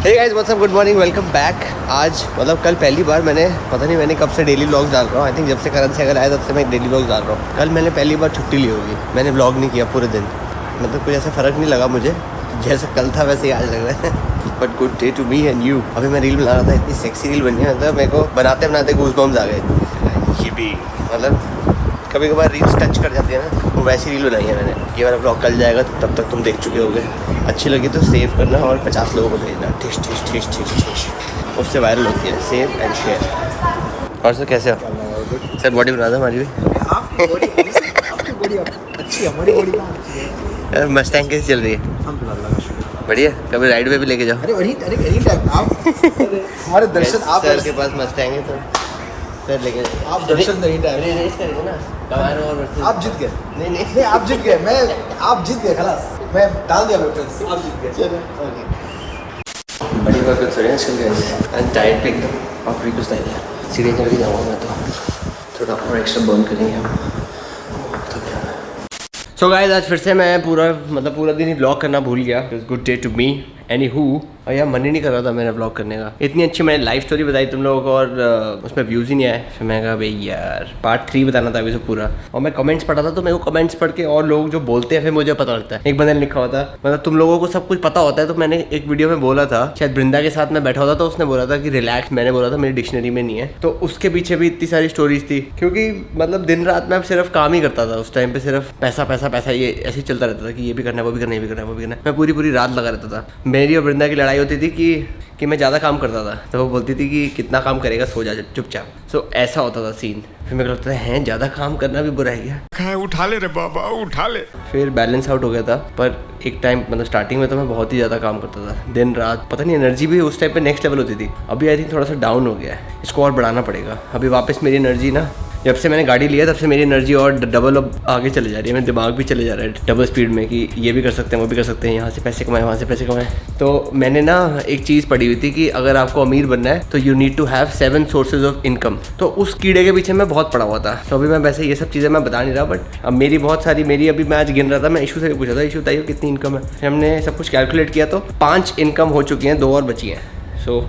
हे guys what's up, good morning, welcome back. आज मतलब कल पहली बार मैंने कब से डेली व्लॉग डाल रहा हूँ। आई थिंक जब से करण से अगर आया तब से मैं डेली व्लॉग डाल रहा हूँ। कल मैंने पहली बार छुट्टी ली होगी, मैंने व्लॉग नहीं किया पूरे दिन। मतलब कुछ ऐसा फ़र्क नहीं लगा मुझे, जैसे कल था वैसे ही आज लग रहा है। But good day to me and you. अभी मैं रील बना रहा था, इतनी सेक्सी रील बनी है, मतलब मेरे को बनाते बनाते गूज़बम्स आ गए। ये भी मतलब कभी कभार रील्स टच कर जाती है ना, वो वैसी रील बनाई है मैंने। ये वाला ब्लॉग कल जाएगा तो तब तक तुम देख चुके होगे। अच्छी लगी तो सेव करना और 50 लोगों को भेजना। ठिश ठिश ठिश ठिश ठिश, उससे वायरल होती है। Save and share. और सर कैसे हो सर? बॉडी बना दो हमारी भी। अच्छी हमारी बॉडी कहाँ अच्छी है यार मस्टैंग कैसी चल रही है? बढ़िया। कभी राइड पे भी लेके जाओ। अरे एनी टाइम आप हमारे दर्शन आप सर के पास मस्टैंग है तो सर लेके आप दर्शन नहीं टाइम रेस करेंगे ना। कमारो और आप जीत गए। नहीं आप जीत गए। आप जीत गए, खलास मैं डाल दिया वेपन्स। आप जीत गए। बड़ी बात कुछ सुनिए चल गए एंड टाइट पे एकदम। और भी कुछ नहीं है, सीढ़ी चढ़ के जाऊँगा मैं तो थोड़ा और एक्स्ट्रा बर्न करेंगे हम। सो गाइस आज फिर से मैं पूरा दिन ही व्लॉग करना भूल गया। It's good day to me anyhow. और यार मन ही नहीं कर रहा था मेरा व्लॉग करने का। इतनी अच्छी मैंने लाइफ स्टोरी बताई तुम लोगों को और उसमें व्यूज़ ही नहीं आए। फिर मैं कहा भाई यार पार्ट 3 बताना था अभी से पूरा। और मैं कमेंट्स पढ़ा था तो मेरे को कमेंट्स पढ़ के और लोग जो बोलते हैं फिर मुझे पता लगता है। एक बंदे ने लिखा हुआ था मतलब तुम लोगों को सब कुछ पता होता है। तो मैंने एक वीडियो में बोला था, शायद वृंदा के साथ मैं बैठा होता तो उसने बोला था कि रिलैक्स। मैंने बोला था मेरी डिक्शनरी में नहीं है। तो उसके पीछे भी इतनी सारी स्टोरीज थी, क्योंकि मतलब दिन रात मैं सिर्फ काम ही करता था। उस टाइम पे सिर्फ पैसा पैसा पैसा ये ऐसे ही चलता रहता था कि ये भी करना है, वो भी करना है, ये भी करना है, वो भी करना है। मैं पूरी रात लगा रहता था। मेरी और वृंदा की लड़ाई होती थी कि मैं ज़्यादा काम करता था तो वो बोलती थी कि कितना काम करेगा, सो जा चुपचाप। सो ऐसा होता था सीन। फिर मेरे को लगता है ज़्यादा काम करना भी बुरा है क्या? उठा ले रे बाबा, उठा ले। फिर बैलेंस आउट हो गया था। पर एक टाइम मतलब स्टार्टिंग में तो मैं बहुत ही ज़्यादा काम करता था, दिन रात। पता नहीं एनर्जी भी उस टाइम पे नेक्स्ट लेवल होती थी। अभी आई थिंक थोड़ा सा डाउन हो गया है, इसको और बढ़ाना पड़ेगा। अभी वापस मेरी एनर्जी ना, जब से मैंने गाड़ी लिया तब से मेरी एनर्जी और डबल अब आगे चले जा रही है। मेरा दिमाग भी चले जा रहा है डबल स्पीड में कि ये भी कर सकते हैं, वो भी कर सकते हैं, यहाँ से पैसे कमाएं, वहाँ से पैसे कमाएं। तो मैंने ना एक चीज़ पढ़ी हुई थी कि अगर आपको अमीर बनना है तो you need to have 7 sources of income. तो उस कीड़े के पीछे मैं बहुत पड़ा हुआ था। तो अभी मैं वैसे ये सब चीज़ें मैं बता नहीं रहा, बट अब मेरी अभी मैं आज गिन रहा था। मैं इशू से भी पूछा था, इशू बताइए कितनी इनकम है। हमने सब कुछ कैलकुलेट किया तो 5 इनकम हो चुकी हैं, 2 और बची हैं। सो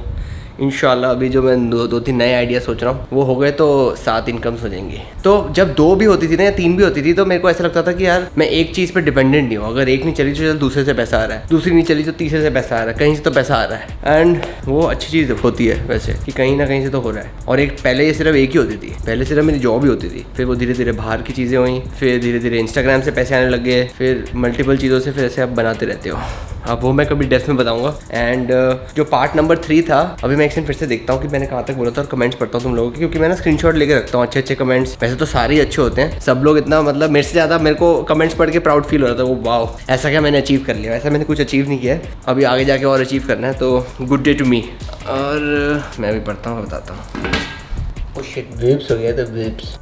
इंशाल्लाह अभी जो मैं दो तीन नए आइडिया सोच रहा हूँ वो हो गए तो 7 इनकम्स हो जाएंगी। तो जब 2 भी होती थी ना या 3 भी होती थी तो मेरे को ऐसा लगता था कि यार मैं एक चीज़ पे डिपेंडेंट नहीं हूँ। अगर एक नहीं चली तो चल दूसरे से पैसा आ रहा है, दूसरी नहीं चली तो तीसरे से पैसा आ रहा है, कहीं से तो पैसा आ रहा है। एंड वो अच्छी चीज़ होती है वैसे कि कहीं ना कहीं से तो हो रहा है। और एक पहले ये सिर्फ एक ही होती थी, पहले सिर्फ मेरी जॉब ही होती थी। फिर वो धीरे धीरे बाहर की चीज़ें हुई, फिर धीरे धीरे इंस्टाग्राम से पैसे आने लग गए, फिर मल्टीपल चीज़ों से फिर ऐसे आप बनाते रहते हो। अब वो मैं कभी डेप्थ में बताऊंगा। एंड जो पार्ट नंबर 3 था, अभी मैं एक दिन फिर से देखता हूँ कि मैंने कहाँ तक बोला था और कमेंट्स पढ़ता हूँ तुम लोगों के, क्योंकि मैं ना स्क्रीनशॉट लेके रखता हूँ अच्छे कमेंट्स। वैसे तो सारे ही अच्छे होते हैं, सब लोग इतना मतलब मेरे से ज़्यादा मेरे को कमेंट्स पढ़ के प्राउड फील हो रहा था। वो वाओ ऐसा क्या मैंने अचीव कर लिया। ऐसा मैंने कुछ अचीव नहीं किया है, अभी आगे जाके और अचीव करना है। तो गुड डे टू मी। और मैं भी पढ़ता हूँ, बताता हूँ। ओ शिट, वेब्स हो गया था, वेब्स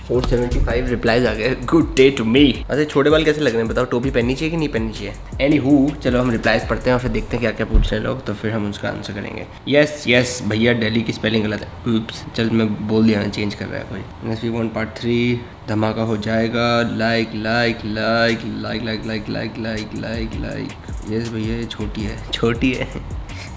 475 रिप्लाईज आ गए। Good day to me. अच्छा छोटे बाल कैसे लग रहे हैं बताओ, टोपी पहननी चाहिए कि नहीं पहननी चाहिए? एनी हु, चलो हम रिप्लाईज पढ़ते हैं और फिर देखते हैं क्या क्या पूछ रहे हैं लोग, तो फिर हम उसका आंसर करेंगे। यस भैया दिल्ली की स्पेलिंग गलत है। ऊप्स, चल मैं बोल दिया ना, चेंज कर रहा है कोई। नेक्स्ट वी वांट पार्ट 3, धमाका हो जाएगा। Like like like like like like like like like like. Yes भैया ये छोटी है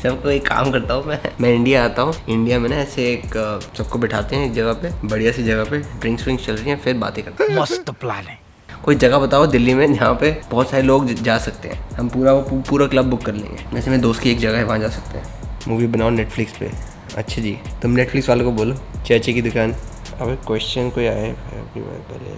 सबको एक काम करता हूँ मैं इंडिया आता हूँ। इंडिया में ना ऐसे एक सबको बिठाते हैं एक जगह पे, बढ़िया सी जगह पे, ड्रिंक्स विंक्स चल रही हैं, फिर बातें करते हैं। मस्त प्लान है। कोई जगह बताओ दिल्ली में जहाँ पे बहुत सारे लोग जा सकते हैं, हम पूरा क्लब बुक कर लेंगे। वैसे मेरे दोस्त की एक जगह है, वहाँ जा सकते हैं। मूवी बनाओ नेटफ्लिक्स पे। अच्छा जी, तुम नेटफ्लिक्स वालों को बोलो चाची की दुकान। अब क्वेश्चन कोई आए पहले।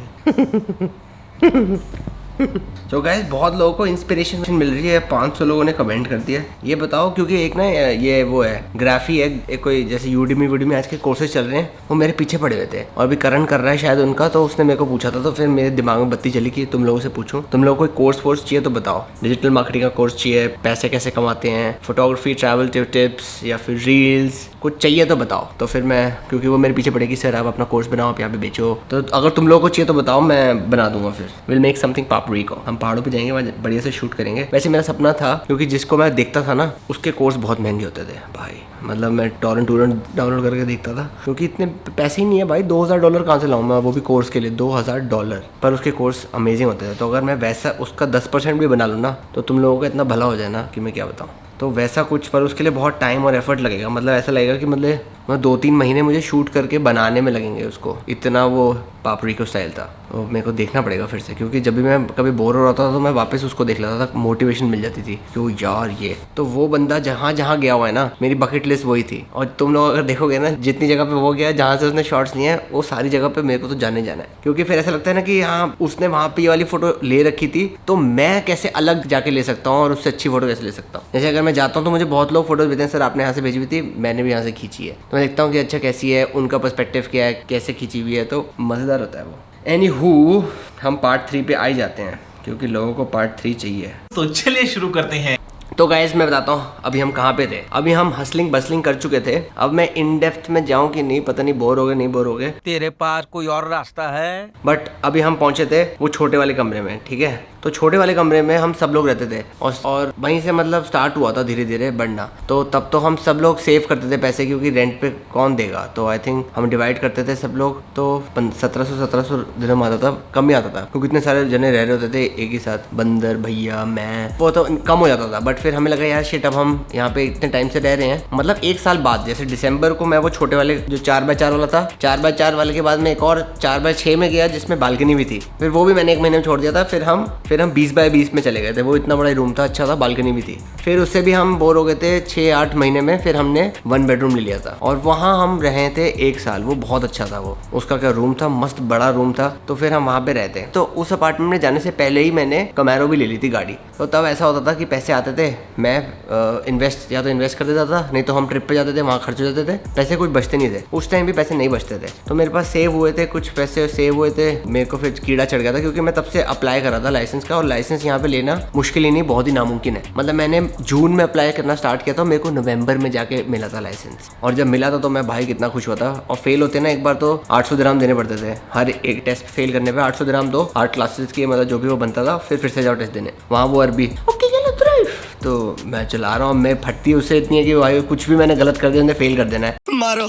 तो गाइस बहुत लोगों को इंस्पिरेशन मिल रही है। 500 लोगों ने कमेंट कर दिया। ये बताओ, क्योंकि एक ना ये वो है ग्राफी है, एक कोई जैसे यूडीमी आज के कोर्सेज चल रहे हैं, वो मेरे पीछे पड़े हुए थे और अभी करण कर रहा है शायद उनका। तो उसने मेरे को पूछा था, तो फिर मेरे दिमाग में बत्ती चली कि तुम लोगों से पूछूं, तुम लोगों को कोई कोर्स चाहिए तो बताओ। डिजिटल मार्केटिंग का कोर्स चाहिए, पैसे कैसे कमाते हैं, फोटोग्राफी, ट्रैवल टिप्स या फिर रील्स, कुछ चाहिए तो बताओ। तो फिर मैं, क्योंकि वो मेरे पीछे पड़ेगी, सर आप अपना कोर्स बनाओ, आप यहाँ पे बेचो। तो अगर तुम लोगों को चाहिए तो बताओ, मैं बना दूंगा। फिर विल मेक समथिंग पापड़ी को, हम पहाड़ों पे जाएंगे, वहाँ बढ़िया से शूट करेंगे। वैसे मेरा सपना था, क्योंकि जिसको मैं देखता था ना उसके कोर्स बहुत महंगे होते थे भाई। मतलब मैं टॉरेंट डाउनलोड करके देखता था, क्योंकि इतने पैसे ही नहीं है भाई। $2000 कहाँ से लाऊं मैं, वो भी कोर्स के लिए $2000। पर उसके कोर्स अमेजिंग होते थे। तो अगर मैं वैसा उसका 10% भी बना लूँ ना, तो तुम लोगों का इतना भला हो जाए ना कि मैं क्या बताऊँ। तो वैसा कुछ, पर उसके लिए बहुत टाइम और एफर्ट लगेगा। मतलब ऐसा लगेगा कि मतलब 2-3 महीने मुझे शूट करके बनाने में लगेंगे उसको, इतना वो पापरिको स्टाइल था। तो मेरे को देखना पड़ेगा फिर से, क्योंकि जब भी मैं कभी बोर हो रहा था तो मैं वापस उसको देख लेता था, मोटिवेशन मिल जाती थी कि यार ये तो वो बंदा जहाँ जहाँ गया हुआ है ना, मेरी बकेट लिस्ट वही थी। और तुम लोग अगर देखोगे ना, जितनी जगह पे वो गया, जहाँ से उसने शॉट्स लिए हैं, वो सारी जगह पे मेरे को तो जाने जाना है। क्योंकि फिर ऐसा लगता है ना कि हाँ उसने वहाँ पे ये वाली फोटो ले रखी थी, तो मैं कैसे अलग जाके ले सकता हूँ और उससे अच्छी फोटो कैसे ले सकता हूँ। जैसे अगर मैं जाता हूँ तो मुझे बहुत लोग फोटोज भेजते हैं, सर आपने यहाँ से भेजी हुई थी, मैंने भी यहाँ से खींची है। तो मैं देखता हूँ कि अच्छा कैसी है, उनका पर्सपेक्टिव क्या है, कैसे खींची हुई है, तो मज़ेदार होता है वो। एनीहू, हम पार्ट 3 पे आ ही जाते हैं, क्योंकि लोगों को पार्ट 3 चाहिए। तो चलिए शुरू करते हैं। तो गाइस मैं बताता हूँ अभी हम कहाँ पे थे। अभी हम हसलिंग बसलिंग कर चुके थे। अब मैं इन डेप्थ में जाऊँ कि नहीं पता नहीं, बोर हो गए नहीं बोर हो गए। तेरे पास कोई और रास्ता है? बट अभी हम पहुंचे थे वो छोटे वाले कमरे में, ठीक है। तो छोटे वाले कमरे में हम सब लोग रहते थे और वहीं से मतलब स्टार्ट हुआ था धीरे धीरे बढ़ना। तो तब तो हम सब लोग सेव करते थे पैसे, क्योंकि रेंट पे कौन देगा। तो आई थिंक हम डिवाइड करते थे सब लोग, तो 1700 दिन में आता था, कम ही आता था, क्योंकि इतने सारे जने रह रहे होते थे एक ही साथ, बंदर भैया मैं, वो तो कम हो जाता था। बट फिर हमें लगा यार शिट, अब हम यहाँ पे इतने टाइम से रह रहे हैं, मतलब 1 साल बाद, जैसे दिसंबर को मैं वो छोटे वाले जो 4x4 वाला था, 4x4 वाले के बाद में एक और 4x6 में गया जिसमें बालकनी भी थी। फिर वो भी मैंने 1 महीने में छोड़ दिया था। फिर हम 20x20 में चले गए थे। वो इतना बड़ा रूम था, अच्छा था, बालकनी भी थी। फिर उससे भी हम बोर हो गए थे 6-8 महीने में। फिर हमने 1 बेडरूम ले लिया था और वहाँ हम रहे थे 1 साल। वो बहुत अच्छा था, वो उसका क्या रूम था, मस्त बड़ा रूम था। तो फिर हम वहाँ पे रहते हैं। तो उस अपार्टमेंट में जाने से पहले ही मैंने कैमरो भी ले ली थी गाड़ी। तो तब ऐसा होता था कि पैसे आते थे, मैं इन्वेस्ट या तो इन्वेस्ट कर देता था, नहीं तो हम ट्रिप पे जाते थे, वहाँ खर्च हो जाते थे, पैसे कुछ बचते नहीं थे। उस टाइम भी पैसे नहीं बचते थे। तो मेरे पास सेव हुए थे, कुछ पैसे सेव हुए थे। मेरे को फिर कीड़ा चढ़ गया था, क्योंकि मैं तब से अप्लाई करा था लाइसेंस का, और लाइसेंस यहाँ पे लेना मुश्किल ही नहीं, बहुत ही नामुमकिन है। मतलब मैंने जून में अप्लाई करना स्टार्ट किया था, मेरे को नवंबर में जाके मिला था लाइसेंस। और जब मिला था तो मैं भाई कितना खुश हुआ था। और फेल होते ना एक बार तो 800 दिरहम देने पड़ते थे, हर एक टेस्ट फेल करने पे 800 दिरहम दो, 8 क्लासेस की, मतलब जो भी वो बनता था। फिर से जाओ टेस्ट देने, वहाँ वो अरबी ओके चलो ड्राइव। तो मैं चला रहा हूँ, मैं फटती उससे इतनी है कि भाई कुछ भी मैंने गलत कर दिया, उन्हें फेल कर देना है। मारो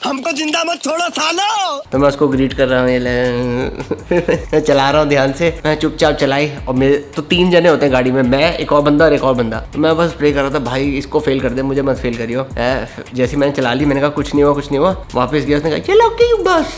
हमको जिंदा मत छोड़ो सालो। तो मैं उसको ग्रीट कर रहा हूँ, मैं चला रहा हूँ ध्यान से, मैं चुपचाप चलाई। और मेरे तो 3 जने होते हैं गाड़ी में, मैं, एक और बंदा और एक और बंदा। तो मैं बस प्रे कर रहा था भाई इसको फेल कर दे, मुझे मत फेल करियो। जैसे मैंने चला ली, मैंने कहा कुछ नहीं हुआ। वापस गया, उसने कहा चलो ओके बस,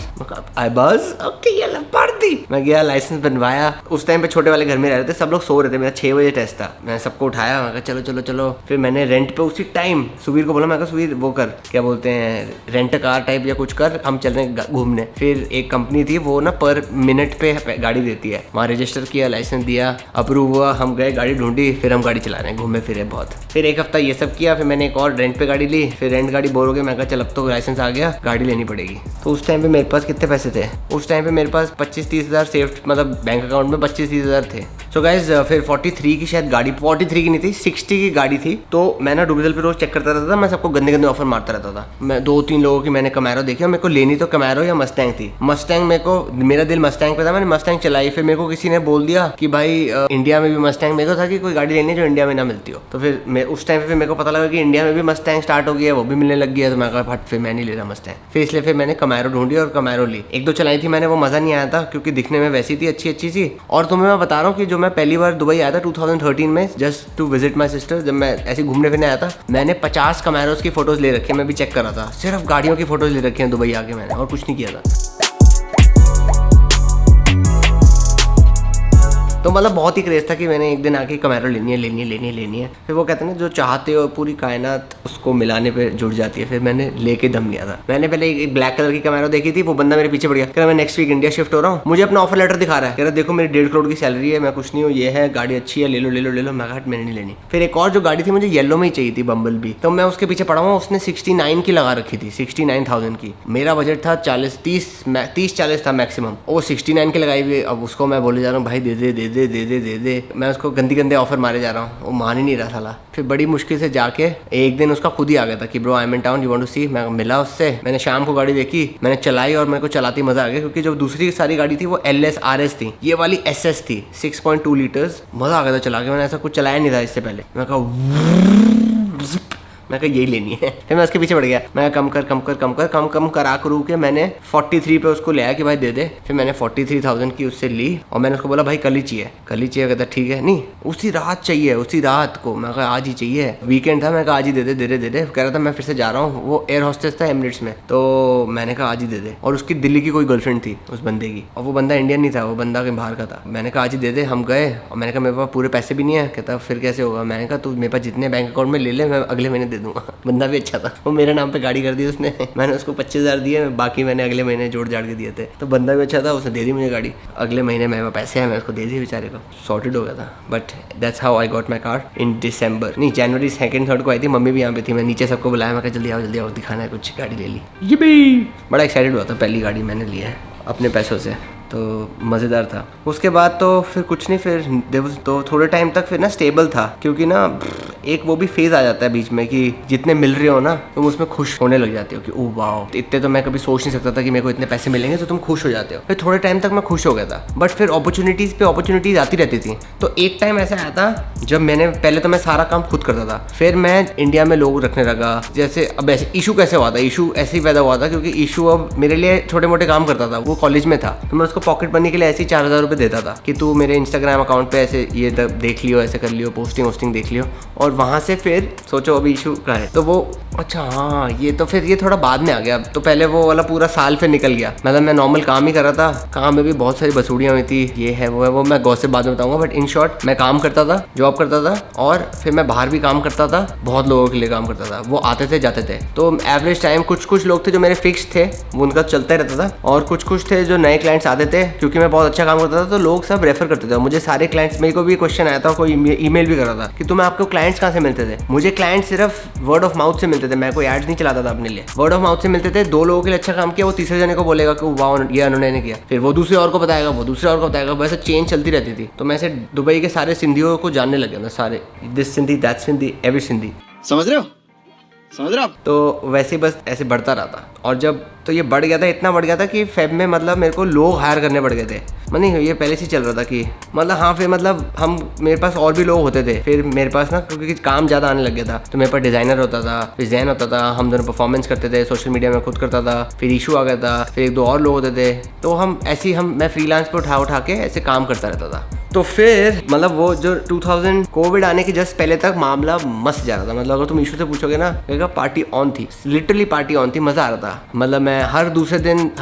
आई बस ओके ये पढ़ दी। मैं गया, लाइसेंस बनवाया। उस टाइम पे छोटे वाले घर में रह रहे थे, सब लोग सो रहे थे। मेरा 6 बजे टेस्ट था। मैं सबको उठाया, मैं कहा चलो। फिर मैंने रेंट पे उसी टाइम सुबीर को बोला, मैं कहा सुबीर वो कर, क्या बोलते हैं, रेंट कार टाइप या कुछ कर, हम चल रहे हैं घूमने। फिर एक कंपनी थी, वो ना पर मिनट पे गाड़ी देती है, वहाँ रजिस्टर किया, लाइसेंस दिया, अप्रूव हुआ, हम गए, गाड़ी ढूंढी, फिर हम गाड़ी चला रहे हैं, घूमे फिरे बहुत। फिर 1 हफ्ता ये सब किया। फिर मैंने एक और रेंट पे गाड़ी ली। फिर रेंट गाड़ी बोर हो गई, मैं कहा चल अब तो लाइसेंस आ गया, गाड़ी लेनी पड़ेगी। तो उस टाइम पे मेरे पास कितने पैसे थे, उस टाइम पे मेरे पास 25-30 हज़ार सेफ, मतलब बैंक अकाउंट में 25-30 हज़ार थे। सो गाइज फिर 43 की शायद गाड़ी, 43 की नहीं थी, 60 की गाड़ी थी। तो मैं ना डुबेल पे रोज चेक करता रहता था, मैं सबको गंदे ऑफर मारता रहता था। मैं 2-3 लोगों की मैंने कैमरो देखी, मेरे को लेनी तो कैमरो या मस्टैंग थी। मस्टैंग मेरे को, मेरा दिल मस्टैंग पे था, मैंने मस्टैंग चलाई। फिर मेरे को किसी ने बोल दिया कि भाई इंडिया में भी मस्टैंग, मेरे को था कि कोई गाड़ी लेनी है जो इंडिया में ना मिलती हो। तो फिर मैं उस टाइम पे मेरे को पता लगा कि इंडिया में भी मस्टैंग स्टार्ट हो गया है, वो भी मिलने लग गया। तो मैं कहा फट, फिर मैं नहीं ले रहा मस्टैंग। फिर इसलिए फिर मैंने कैमरो ढूंढी और कैमरो ली। 1-2 चलाई थी मैंने, वो मज़ा नहीं आया था, क्योंकि दिखने में वैसी थी, अच्छी सी। और तुम्हें मैं बता रहा हूँ कि जो मैं पहली बार दुबई आया था 2013 में, just to visit my sister, जब मैं ऐसे घूमने फिरने आया था, मैंने 50 कैमरोस की फोटोज ले रखी है। मैं भी चेक कर रहा था, सिर्फ गाड़ियों की फोटोज ले रखी हैं दुबई आके मैंने, और कुछ नहीं किया था। तो मतलब बहुत ही क्रेज था कि मैंने एक दिन आके कैमरा लेनी है। फिर वो कहते हैं ना, जो चाहते हो पूरी कायनात उसको मिलाने पे जुड़ जाती है। फिर मैंने लेके दम लिया था। मैंने पहले एक ब्लैक कलर की कैमरा देखी थी, वो बंदा मेरे पीछे पड़ गया, कह रहा मैं नेक्स्ट वीक इंडिया शिफ्ट हो रहा हूँ, मुझे अपना ऑफर लेटर दिखा रहा है, कह रहा देखो मेरी 1.5 करोड़ की सैलरी है, मैं कुछ नहीं हूँ, ये है गाड़ी अच्छी है, ले लो। मैं कहा मैंने नहीं लेनी। फिर एक और जो गाड़ी थी मुझे येलो में ही चाहिए थी, बम्बल भी, तो मैं उसके पीछे पड़ा हुआ, उसने 69 की लगा रखी थी, 69,000 की। मेरा बजट था 30-40 था मैक्सिमम, वो 69 की लगाई हुई। अब उसको मैं बोले जा रहा हूँ भाई दे दे, मैं उसको गंदे ऑफर मारे जा रहा हूँ, वो मान ही नहीं रहा साला। फिर बड़ी मुश्किल से जाके एक दिन उसका खुद ही आ गया था कि bro I am in town, you want to see. मैं मिला उससे, मैंने शाम को गाड़ी देखी, मैंने चलाई और मेरे को चलाती मजा आ गया, क्योंकि जो दूसरी सारी गाड़ी थी वो LS RS थी, ये वाली SS थी 6.2 लीटर्स। मजा आ गया था चला के, मैंने ऐसा कुछ चलाया नहीं था इससे पहले। मैं कहा मैं कहा यही लेनी है। फिर मैं उसके पीछे पड़ गया, मैं कम कम करा करू के मैंने 43 पे उसको ले आया कि भाई दे दे। फिर मैंने 43,000 की उससे ली और मैंने उसको बोला भाई कल ही चाहिए, कहता ठीक है। नहीं, उसी रात चाहिए, उसी रात को। मैं कहा आज ही चाहिए, वीकेंड था। मैं कहा आज ही दे दे। कह रहा था मैं फिर से जा रहा हूँ, वो एयर हॉस्टेस था एमिरेट्स में, तो मैंने कहा आज ही दे दे। और उसकी दिल्ली की कोई गर्लफ्रेंड थी उस बंदे की, और वो बंदा इंडियन नहीं था, वो बंदा कहीं बाहर का था। मैंने कहा आज ही दे दे। हम गए और मैंने कहा मेरे पास पूरे पैसे भी नहीं है। कहता फिर कैसे होगा? मैंने कहा तू मेरे पास जितने बैंक अकाउंट में ले ले, मैं अगले महीने दे दूंगा। बंदा भी अच्छा था, वो मेरे नाम पे गाड़ी कर दी उसने। मैंने उसको 25,000 दिए, बाकी मैंने अगले महीने जोड़ जाड़ के दिए थे। तो बंदा भी अच्छा था, उसने दे दी मुझे गाड़ी। अगले महीने मेरे पास पैसे हैं, मैं उसको दे दिए बेचारे को, सॉर्टेड हो गया था। But that's how I got my car in December, नहीं जनवरी 2nd 3rd को आई थी। मम्मी भी यहाँ पे थी, मैं नीचे सबको बुलाया, मैं कहा जल्दी आओ दिखाना है कुछ। गाड़ी ले ली, ये भी बड़ा एक्साइटेड हुआ था, पहली गाड़ी मैंने ली है अपने पैसों से, तो मज़ेदार था। उसके बाद तो फिर कुछ नहीं, फिर तो थोड़े टाइम तक फिर ना स्टेबल था, क्योंकि ना एक वो भी फेज़ आ जाता है बीच में कि जितने मिल रहे हो ना तुम उसमें खुश होने लग जाते हो कि ओह वाओ इतने तो मैं कभी सोच नहीं सकता था कि मेरे को इतने पैसे मिलेंगे, तो तुम खुश हो जाते हो। फिर थोड़े टाइम तक मैं खुश हो गया था, बट फिर अपॉर्चुनिटीज़ पे अपॉर्चुनिटीज़ आती रहती थी। तो एक टाइम ऐसा आया था जब मैंने पहले तो मैं सारा काम खुद करता था, फिर मैं इंडिया में लोग रखने लगा। जैसे अब ऐसे इशू कैसे हुआ था, इशू ऐसे ही पैदा हुआ था क्योंकि इशू अब मेरे लिए छोटे मोटे काम करता था, वो कॉलेज में था, तो मैं उसको पॉकेट मनी के लिए ऐसे ही 4,000 रुपये देता था कि तू मेरे इंस्टाग्राम अकाउंट पे ऐसे ये देख लियो, ऐसे कर लियो, पोस्टिंग देख लियो। और वहाँ से फिर सोचो अभी इशू का है, तो वो अच्छा हाँ ये तो फिर ये थोड़ा बाद में आ गया। तो पहले वो वाला पूरा साल फिर निकल गया, मतलब मैं नॉर्मल काम ही कर रहा था, काम में भी बहुत सारी बसूड़ियाँ हुई थी, ये है वो मैं गॉसिप बाद में बताऊंगा। बट इन शॉर्ट मैं काम करता था, जॉब करता था, और फिर मैं बाहर भी काम करता था, बहुत लोगों के लिए काम करता था, वो आते थे जाते थे। तो एवरेज टाइम कुछ लोग थे जो मेरे फिक्स थे, वो उनका चलता रहता था, और कुछ थे जो नए क्लाइंट्स आते थे, क्योंकि मैं बहुत अच्छा काम करता था तो लोग सब रेफर करते थे। मुझे सारे क्लाइंट्स, मेरे को भी क्वेश्चन आया था, कोई ईमेल भी कर रहा था कि तुम्हें आपको क्लाइंट्स कहाँ से मिलते थे। मुझे क्लाइंट्स सिर्फ वर्ड ऑफ माउथ से मिलते थे, मैं कोई एड्स नहीं चलाता था अपने लिए, वर्ड ऑफ माउथ से मिलते थे। 2 लोगों के लिए अच्छा काम किया, वो तीसरे जने को बोलेगा कि वाह ये उन्होंने किया, फिर वो दूसरे और को बताएगा, वो दूसरे और को बताएगा, वैसे चेंज चलती रहती थी। तो मैं ऐसे दुबई के सारे सिंधियों को जानने लग गया था, सारे this Sindhi that Sindhi every Sindhi, समझ रहे हो? तो वैसे बस ऐसे बढ़ता रहा था। और जब तो ये बढ़ गया था, इतना बढ़ गया था कि फेब में मतलब मेरे को लोग हायर करने पड़ गए थे। मतलब ये पहले से चल रहा था कि मतलब हाँ, फिर मतलब हम मेरे पास और भी लोग होते थे, फिर मेरे पास ना क्योंकि काम ज़्यादा आने लग गया था, तो मेरे पास डिज़ाइनर होता था, फिर जैन होता था, हम दोनों परफॉर्मेंस करते थे, सोशल मीडिया में खुद करता था, फिर इशू आ गया था, फिर 1-2 और लोग होते थे, तो हम ऐसे ही मैं फ्रीलांस पे उठा के ऐसे काम करता रहता था। तो फिर मतलब वो जो 2000 कोविड आने के जस्ट पहले तक मामला मस्त जा रहा था। मतलब अगर तुम इशू से पूछोगे ना, कहेगा पार्टी ऑन थी, लिटरली पार्टी ऑन थी, मज़ा आ रहा था। मतलब मैं हर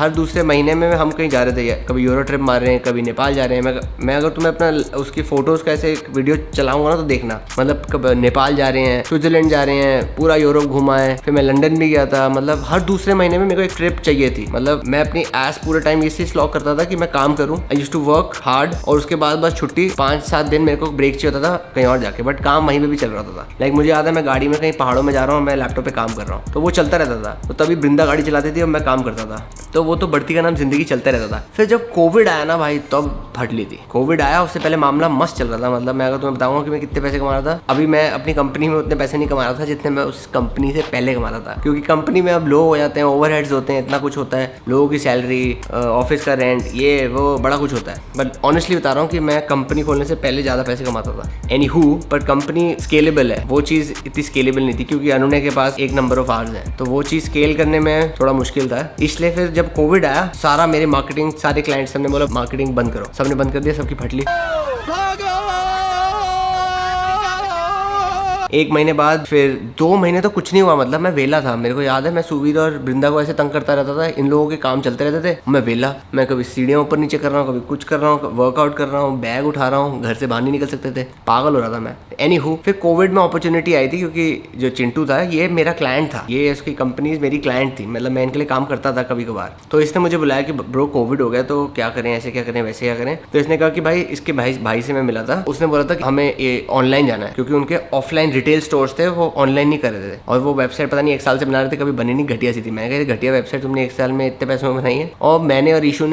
दूसरे महीने में हम कहीं जा रहे थे, कभी यूरो ट्रिप मार रहे हैं, कभी नेपाल जा रहे हैं। मैं अगर तुम्हें अपना उसकी फ़ोटोज़ का ऐसे वीडियो चलाऊंगा ना तो देखना, मतलब कभी नेपाल जा रहे हैं, स्विट्ज़रलैंड जा रहे हैं, पूरा यूरोप घुमा है, फिर मैं लंदन भी गया था। मतलब हर दूसरे महीने में मेरे को एक ट्रिप चाहिए थी। मतलब मैं अपनी एस पूरे टाइम इसी स्लॉक करता था कि मैं काम करूँ, I used to work hard, और उसके बाद बस छुट्टी 5-7 दिन मेरे को ब्रेक चाहिए होता था कहीं और जाके, बट काम वहीं पे भी चल रहा था। लाइक मुझे याद है मैं गाड़ी में कहीं पहाड़ों में जा रहा हूँ, मैं लैपटॉप पे काम कर रहा हूँ, तो वो चलता रहता था। तो तभी बृंदा गाड़ी चलाती थी और मैं काम करता था, तो वो तो बढ़ती का नाम जिंदगी चलता रहता था। फिर जब कोविड आया ना भाई, तब फट ली थी। कोविड आया उससे पहले मामला मस्त चल रहा था। मतलब मैं अगर तुम्हें बताऊंगा कि मैं कितने पैसे कमा रहा था, अभी मैं अपनी कंपनी में उतने पैसे नहीं कमा रहा था जितने मैं उस कंपनी से पहले कमा रहा था, क्योंकि कंपनी में अब लोग हो जाते हैं, ओवरहेड्स होते हैं, इतना कुछ होता है, लोगों की सैलरी, ऑफिस का रेंट, ये वो बड़ा कुछ होता है। बट ऑनेस्टली बता रहा हूँ कि मैं कंपनी खोलने से पहले ज़्यादा पैसे कमाता था। एनीहू, पर कंपनी स्केलेबल है, वो चीज़ इतनी स्केलेबल नहीं थी क्योंकि अनुने के पास एक नंबर ऑफ आवर्स है, तो वो चीज़ स्केल करने में थोड़ा मुश्किल था। इसलिए फिर जब कोविड आया, सारा मेरी मार्केटिंग, सारे क्लाइंट्स सबने बोला मार्केटिंग बंद करो, सबने बंद कर दिया, सबकी फटली। 1 महीने बाद फिर 2 महीने तो कुछ नहीं हुआ। मतलब मैं वेला था, मेरे को याद है मैं सुवीर और बृंदा को ऐसे तंग करता रहता था, इन लोगों के काम चलते रहते थे, मैं वेला, मैं कभी सीढ़ियाँ ऊपर नीचे कर रहा हूँ, कभी कुछ कर रहा हूँ, वर्कआउट कर रहा हूँ, बैग उठा रहा हूँ, घर से बाहर नहीं निकल सकते थे, पागल हो रहा था मैं। एनीहू, फिर कोविड में अपॉर्चुनिटी आई थी, क्योंकि जो चिंटू था ये मेरा क्लाइंट था, ये इसकी कंपनी मेरी क्लाइंट थी, मतलब मैं इनके लिए काम करता था कभी कभार। तो इसने मुझे बुलाया कि ब्रो कोविड हो गया तो क्या करें, ऐसे क्या करें, वैसे क्या करें। तो इसने कहा कि भाई, इसके भाई से मैं मिला था, उसने बोला था कि हमें ये ऑनलाइन जाना है, क्योंकि उनके ऑफलाइन रिटेल स्टोर्स थे, वो ऑनलाइन नहीं कर रहे थे, और वो वेबसाइट पता नहीं 1 साल से बना रहे थे, कभी बनी नहीं, घटिया सी थी। मैं कहा घटिया वेबसाइट तुमने 1 साल में इतने पैसों में बनाई है। और मैंने और ईशू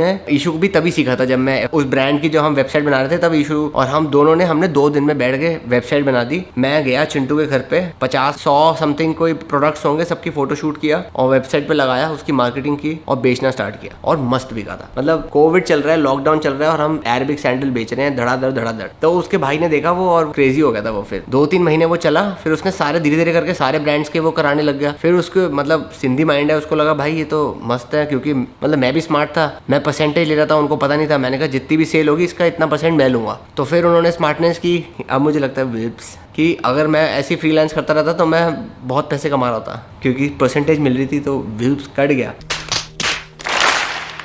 को भी तभी सीखा था, जब मैं उस ब्रांड की जो हम वेबसाइट बना रहे थे, तब ईशू और हम दोनों ने हमने 2 दिन में बैठ के वेबसाइट बना दी। मैं गया चिंटू के घर पे, 50-100 समथिंग कोई प्रोडक्ट्स होंगे, सबकी फोटो शूट किया और वेबसाइट पे लगाया, उसकी मार्केटिंग की और बेचना स्टार्ट किया, और मस्त बिका था। मतलब कोविड चल रहा है, लॉकडाउन चल रहा है, और हम अरेबिक सैंडल बेच रहे हैं धड़ाधड़। तो उसके भाई ने देखा वो, और क्रेजी हो गया था वो। फिर 2-3 महीने वो चला, चला, फिर उसने सारे धीरे धीरे करके सारे ब्रांड्स के वो कराने लग गया। फिर उसको मतलब सिंधी माइंड है, उसको लगा भाई ये तो मस्त है, क्योंकि मतलब मैं भी स्मार्ट था, मैं परसेंटेज ले रहा था, उनको पता नहीं था। मैंने कहा जितनी भी सेल होगी इसका इतना % मैं लूँगा। तो फिर उन्होंने स्मार्टनेस की। अब मुझे लगता है विप्स कि अगर मैं ऐसी फ्रीलांस करता रहता तो मैं बहुत पैसे कमा रहा था, क्योंकि परसेंटेज मिल रही थी, तो विप्स कट गया।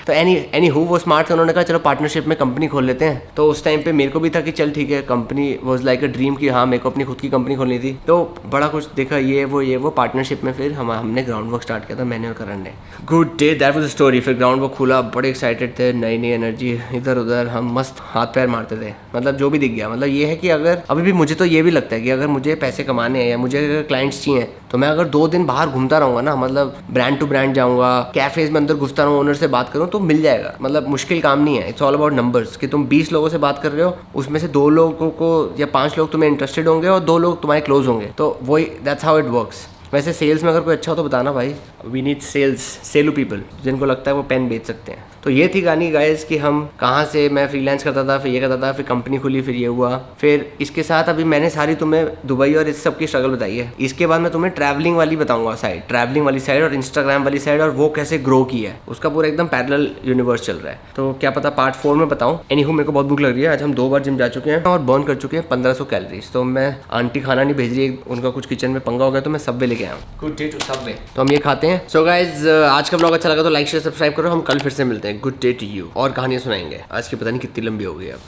तो एनी हु वो स्मार्ट थे, उन्होंने कहा चलो पार्टनरशिप में कंपनी खोल लेते हैं। तो उस टाइम पे मेरे को भी था कि चल ठीक है, company was like a dream कि हाँ मेरे को अपनी खुद की कंपनी खोलनी थी। तो बड़ा कुछ देखा, ये वो पार्टनरशिप में फिर हमने ग्राउंड वर्क स्टार्ट किया था, मैंने और करण ने। Good day, that was the story. फिर ग्राउंड वर्क खुला, बड़े एक्साइटेड थे, नई नई एनर्जी, इधर उधर हम मस्त हाथ पैर मारते थे, मतलब जो भी दिख गया। मतलब ये है कि अगर अभी भी मुझे तो ये भी लगता है कि अगर मुझे पैसे कमाने हैं या मुझे अगर क्लाइंट्स चाहिए, तो मैं अगर 2 दिन बाहर घूमता रहूँगा ना, मतलब ब्रांड टू ब्रांड जाऊँगा, कैफेज में अंदर घुसता रहूँ, ओनर से बात करूँ, तो मिल जाएगा। मतलब मुश्किल काम नहीं है, इट्स ऑल अबाउट नंबर्स। कि तुम 20 लोगों से बात कर रहे हो, उसमें से 2 लोगों को या 5 लोग तुम्हें इंटरेस्टेड होंगे और 2 लोग तुम्हारे क्लोज होंगे। तो वही, दैट्स हाउ इट वर्क्स। वैसे सेल्स में अगर कोई अच्छा हो तो बताना भाई, वी नीड सेलू पीपल जिनको लगता है वो पेन बेच सकते हैं। तो ये थी कहानी गाइस कि हम कहाँ से, मैं फ्रीलांस करता था, फिर ये करता था, फिर कंपनी खुली, फिर ये हुआ। फिर इसके साथ अभी मैंने सारी तुम्हें दुबई और इस सब की स्ट्रगल बताई है। इसके बाद मैं तुम्हें ट्रैवलिंग वाली बताऊंगा साइड, ट्रैवलिंग वाली साइड और इंस्टाग्राम वाली साइड, और वो कैसे ग्रो की है, उसका पूरा एकदम पैरेलल यूनिवर्स चल रहा है। तो क्या पता पार्ट 4 में बताऊँ। एनीहू मेरे को बहुत भूख लग रही है, आज हम 2 बार जिम जा चुके हैं और बर्न कर चुके हैं 1500 कैलोरीज। तो मैं, आंटी खाना नहीं भेज रही है, उनका कुछ किचन में पंगा हो गया, तो मैं सबवे लेके आया हूँ। Good day to subway. तो हम ये खाते हैं। सो गाइज, आज का ब्लॉग अच्छा लगा तो लाइक शेयर सब्सक्राइब करो। हम कल फिर से मिलते हैं। Good day to you. और कहानियाँ सुनाएंगे, आज की पता नहीं कितनी लंबी हो गई अब।